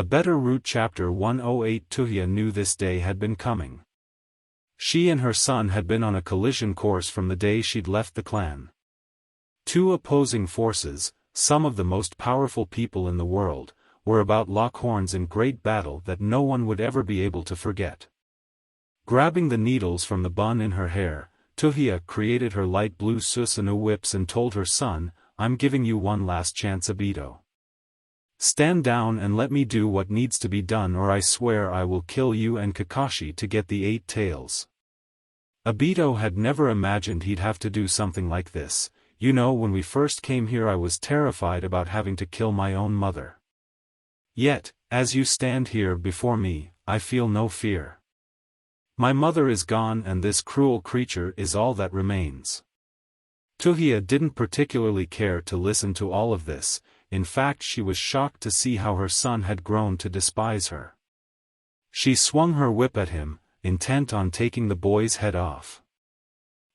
A better route. Chapter 108. Tuhiya knew this day had been coming. She and her son had been on a collision course from the day she'd left the clan. Two opposing forces, some of the most powerful people in the world, were about to lock horns in great battle that no one would ever be able to forget. Grabbing the needles from the bun in her hair, Tuhiya created her light blue Susanoo whips and told her son, "I'm giving you one last chance, Obito. Stand down and let me do what needs to be done, or I swear I will kill you and Kakashi to get the 8 tails." Obito had never imagined he'd have to do something like this. "You know, when we first came here I was terrified about having to kill my own mother. Yet, as you stand here before me, I feel no fear. My mother is gone and this cruel creature is all that remains." Tuhiya didn't particularly care to listen to all of this. In fact, she was shocked to see how her son had grown to despise her. She swung her whip at him, intent on taking the boy's head off.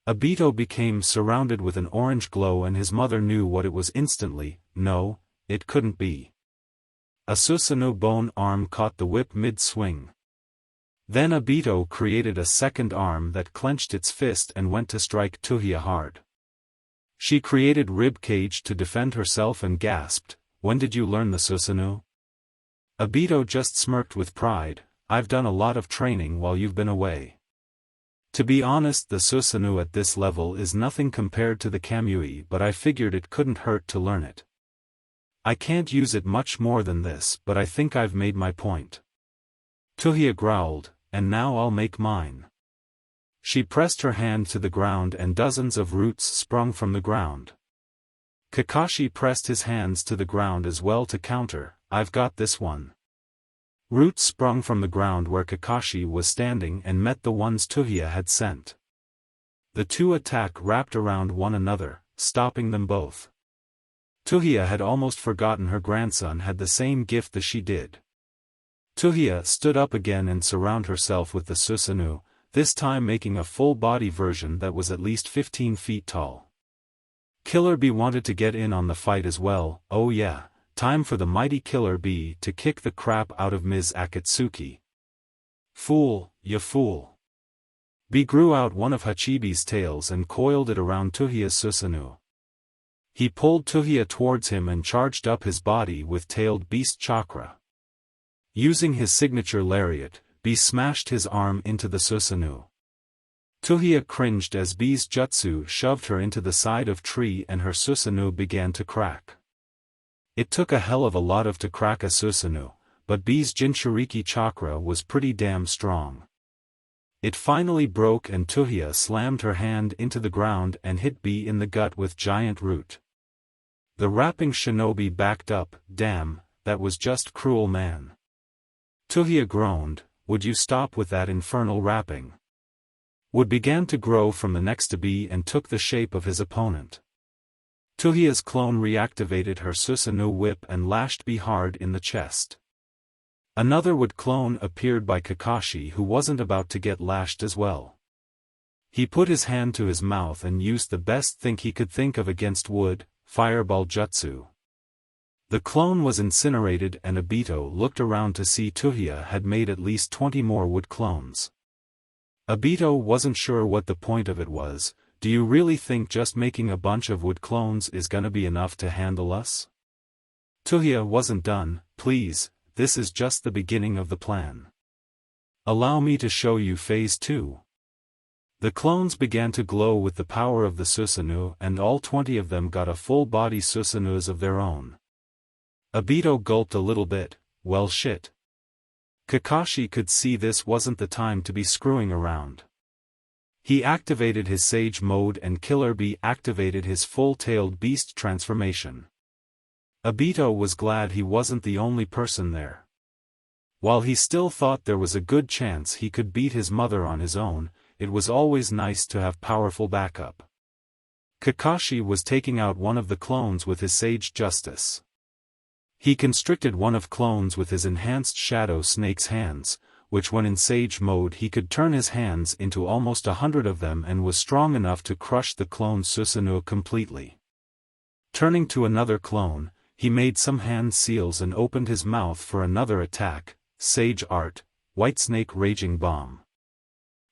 Obito became surrounded with an orange glow and his mother knew what it was instantly. No, it couldn't be. A Susanoo bone arm caught the whip mid-swing. Then Obito created a second arm that clenched its fist and went to strike Tuhiya hard. She created rib cage to defend herself and gasped, "When did you learn the Susanoo?" Obito just smirked with pride, "I've done a lot of training while you've been away. To be honest, the Susanoo at this level is nothing compared to the Kamui, but I figured it couldn't hurt to learn it. I can't use it much more than this, but I think I've made my point." Tuhiya growled, "And now I'll make mine." She pressed her hand to the ground and dozens of roots sprung from the ground. Kakashi pressed his hands to the ground as well to counter, "I've got this one." Roots sprung from the ground where Kakashi was standing and met the ones Tuhiya had sent. The two attack wrapped around one another, stopping them both. Tuhiya had almost forgotten her grandson had the same gift as she did. Tuhiya stood up again and surrounded herself with the Susanoo, this time making a full-body version that was at least 15 feet tall. Killer Bee wanted to get in on the fight as well. Oh yeah, time for the mighty Killer Bee to kick the crap out of Ms. Akatsuki. "Fool, you fool." Bee grew out one of Hachibi's tails and coiled it around Tuhiya's Susanoo. He pulled Tuhiya towards him and charged up his body with tailed beast chakra. Using his signature lariat, Bee smashed his arm into the Susanoo. Tuhiya cringed as Bee's jutsu shoved her into the side of tree and her Susanoo began to crack. It took a hell of a lot to crack a Susanoo, but Bee's Jinchuriki chakra was pretty damn strong. It finally broke and Tuhiya slammed her hand into the ground and hit Bee in the gut with giant root. The rapping shinobi backed up, "Damn, that was just cruel, man." Tuhiya groaned, "Would you stop with that infernal rapping?" Wood began to grow from the next to Bee and took the shape of his opponent. Tuhiya's clone reactivated her Susanoo whip and lashed Bee hard in the chest. Another wood clone appeared by Kakashi who wasn't about to get lashed as well. He put his hand to his mouth and used the best thing he could think of against wood, Fireball Jutsu. The clone was incinerated and Obito looked around to see Tuhiya had made at least 20 more wood clones. Obito wasn't sure what the point of it was. "Do you really think just making a bunch of wood clones is gonna be enough to handle us?" Tuhiya wasn't done. "Please, this is just the beginning of the plan. Allow me to show you phase 2. The clones began to glow with the power of the Susanoo and all 20 of them got a full-body Susanoos of their own. Obito gulped a little bit. "Well shit." Kakashi could see this wasn't the time to be screwing around. He activated his Sage mode and Killer Bee activated his full-tailed beast transformation. Obito was glad he wasn't the only person there. While he still thought there was a good chance he could beat his mother on his own, it was always nice to have powerful backup. Kakashi was taking out one of the clones with his Sage Justice. He constricted one of clones with his enhanced Shadow Snake's hands, which when in Sage mode he could turn his hands into almost 100 of them and was strong enough to crush the clone Susanoo completely. Turning to another clone, he made some hand seals and opened his mouth for another attack, Sage Art, White Snake Raging Bomb.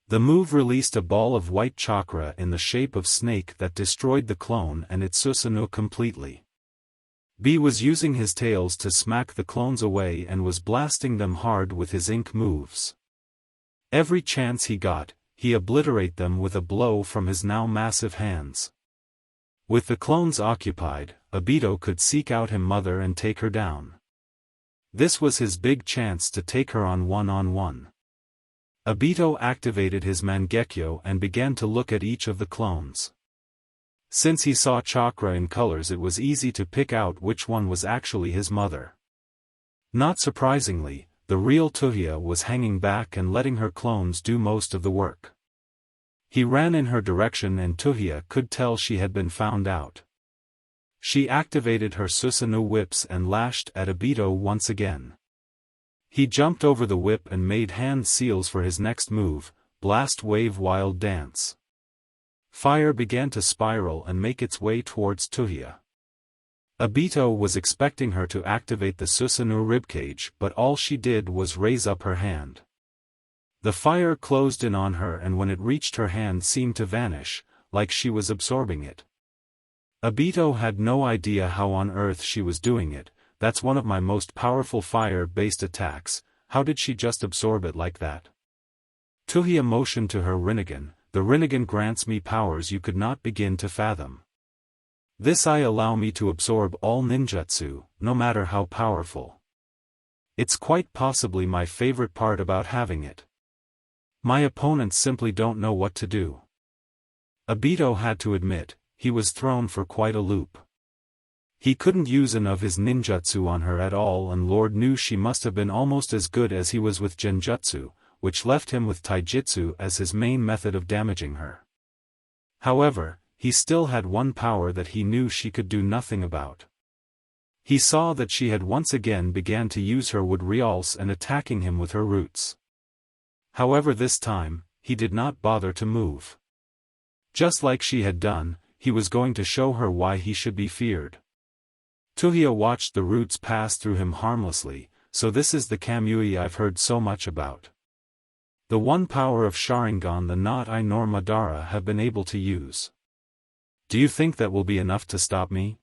The move released a ball of white chakra in the shape of snake that destroyed the clone and its Susanoo completely. B was using his tails to smack the clones away and was blasting them hard with his ink moves. Every chance he got, he obliterate them with a blow from his now massive hands. With the clones occupied, Obito could seek out his mother and take her down. This was his big chance to take her on one-on-one. Obito activated his Mangekyo and began to look at each of the clones. Since he saw chakra in colors, it was easy to pick out which one was actually his mother. Not surprisingly, the real Tuya was hanging back and letting her clones do most of the work. He ran in her direction and Tuya could tell she had been found out. She activated her Susanoo whips and lashed at Obito once again. He jumped over the whip and made hand seals for his next move, Blast Wave Wild Dance. Fire began to spiral and make its way towards Tuya. Obito was expecting her to activate the Susanoo ribcage, but all she did was raise up her hand. The fire closed in on her, and when it reached her hand seemed to vanish, like she was absorbing it. Obito had no idea how on earth she was doing it. That's one of my most powerful fire-based attacks, how did she just absorb it like that? Tuya motioned to her Rinnegan, the Rinnegan grants me powers you could not begin to fathom. This I allow me to absorb all ninjutsu, no matter how powerful. It's quite possibly my favorite part about having it. My opponents simply don't know what to do. Obito had to admit, he was thrown for quite a loop. He couldn't use any of his ninjutsu on her at all, and Lord knew she must have been almost as good as he was with genjutsu, which left him with taijutsu as his main method of damaging her. However, he still had one power that he knew she could do nothing about. He saw that she had once again began to use her wood realce and attacking him with her roots. However, this time, he did not bother to move. Just like she had done, he was going to show her why he should be feared. Tuya watched the roots pass through him harmlessly, so this is the Kamui I've heard so much about. The one power of Sharingan that not I nor Madara have been able to use. Do you think that will be enough to stop me?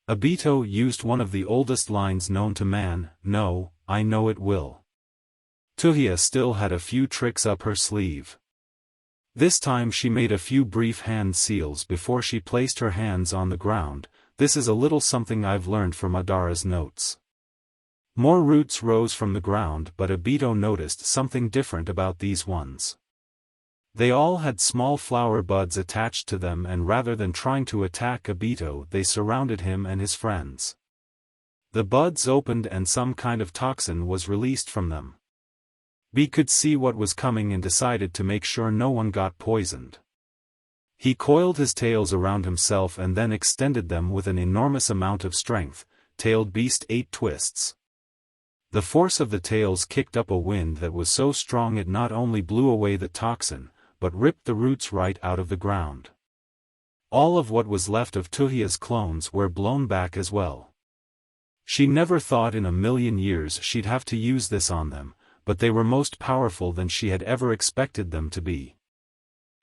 Obito used one of the oldest lines known to man, no, I know it will. Tuya still had a few tricks up her sleeve. This time she made a few brief hand seals before she placed her hands on the ground. This is a little something I've learned from Madara's notes. More roots rose from the ground, but Obito noticed something different about these ones. They all had small flower buds attached to them, and rather than trying to attack Obito, they surrounded him and his friends. The buds opened and some kind of toxin was released from them. B could see what was coming and decided to make sure no one got poisoned. He coiled his tails around himself and then extended them with an enormous amount of strength. Tailed Beast 8 twists. The force of the tails kicked up a wind that was so strong it not only blew away the toxin, but ripped the roots right out of the ground. All of what was left of Tuya's clones were blown back as well. She never thought in a million years she'd have to use this on them, but they were most powerful than she had ever expected them to be.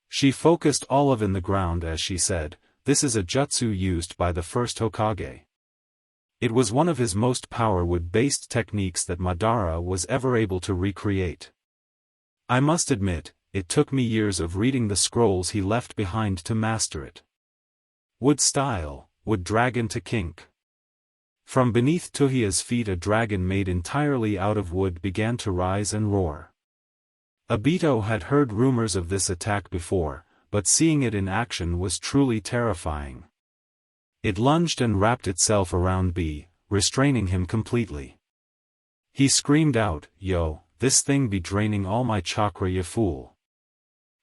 She focused all of in the ground as she said, this is a jutsu used by the first Hokage. It was one of his most power-wood-based techniques that Madara was ever able to recreate. I must admit, it took me years of reading the scrolls he left behind to master it. Wood style, wood dragon to kink. From beneath Tuya's feet a dragon made entirely out of wood began to rise and roar. Obito had heard rumors of this attack before, but seeing it in action was truly terrifying. It lunged and wrapped itself around B, restraining him completely. He screamed out, "Yo, this thing be draining all my chakra, ya fool."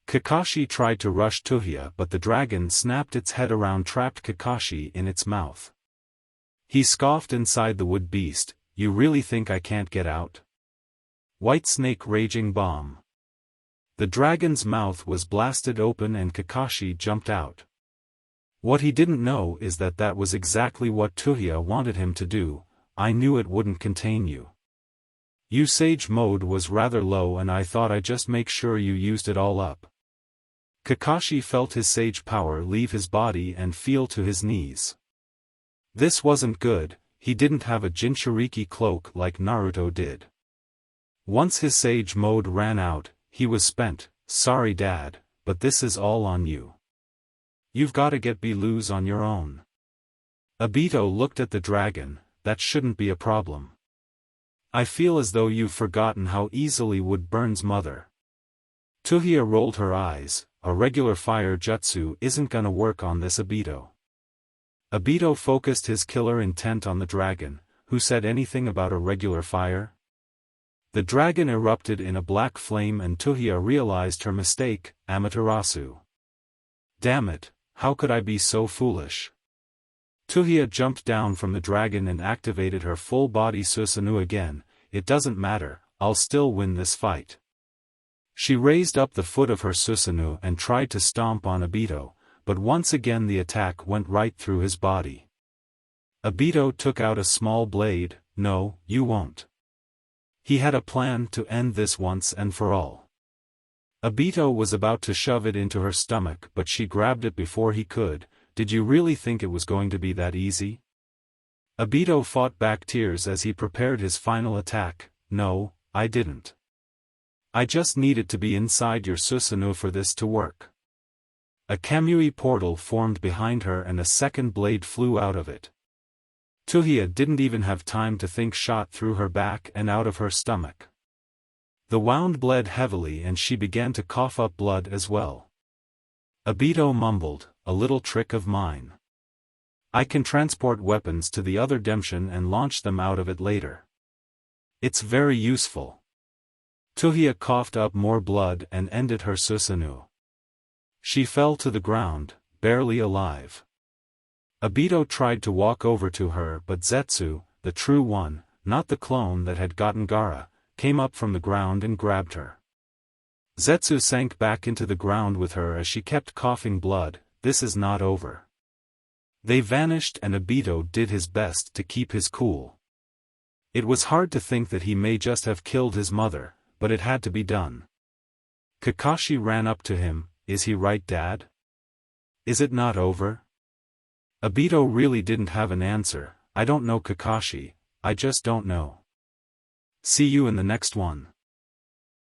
Kakashi tried to rush Tuya, but the dragon snapped its head around, trapped Kakashi in its mouth. He scoffed inside the wood beast, "You really think I can't get out?" White Snake Raging Bomb. The dragon's mouth was blasted open and Kakashi jumped out. What he didn't know is that that was exactly what Tuya wanted him to do. I knew it wouldn't contain you. Your sage mode was rather low and I thought I'd just make sure you used it all up. Kakashi felt his sage power leave his body and feel to his knees. This wasn't good. He didn't have a Jinchuriki cloak like Naruto did. Once his sage mode ran out, he was spent. Sorry dad, but this is all on you. You've gotta get B-Lose on your own. Obito looked at the dragon. That shouldn't be a problem. I feel as though you've forgotten how easily wood burns mother. Tuya rolled her eyes. A regular fire jutsu isn't gonna work on this Obito. Obito focused his killer intent on the dragon, who said anything about a regular fire? The dragon erupted in a black flame and Tuya realized her mistake, Amaterasu. Damn it, how could I be so foolish? Tuya jumped down from the dragon and activated her full-body Susanoo again. It doesn't matter, I'll still win this fight. She raised up the foot of her Susanoo and tried to stomp on Obito, but once again the attack went right through his body. Obito took out a small blade. No, you won't. He had a plan to end this once and for all. Obito was about to shove it into her stomach but she grabbed it before he could. Did you really think it was going to be that easy? Obito fought back tears as he prepared his final attack. No, I didn't. I just needed to be inside your Susanoo for this to work. A Kamui portal formed behind her and a second blade flew out of it. Tuya didn't even have time to think, shot through her back and out of her stomach. The wound bled heavily and she began to cough up blood as well. Obito mumbled, a little trick of mine. I can transport weapons to the other dimension and launch them out of it later. It's very useful. Tuya coughed up more blood and ended her Susanoo. She fell to the ground, barely alive. Obito tried to walk over to her but Zetsu, the true one, not the clone that had gotten Gaara, came up from the ground and grabbed her. Zetsu sank back into the ground with her as she kept coughing blood. This is not over. They vanished and Obito did his best to keep his cool. It was hard to think that he may just have killed his mother, but it had to be done. Kakashi ran up to him. Is he right, Dad? Is it not over? Obito really didn't have an answer. I don't know, Kakashi, I just don't know. See you in the next one.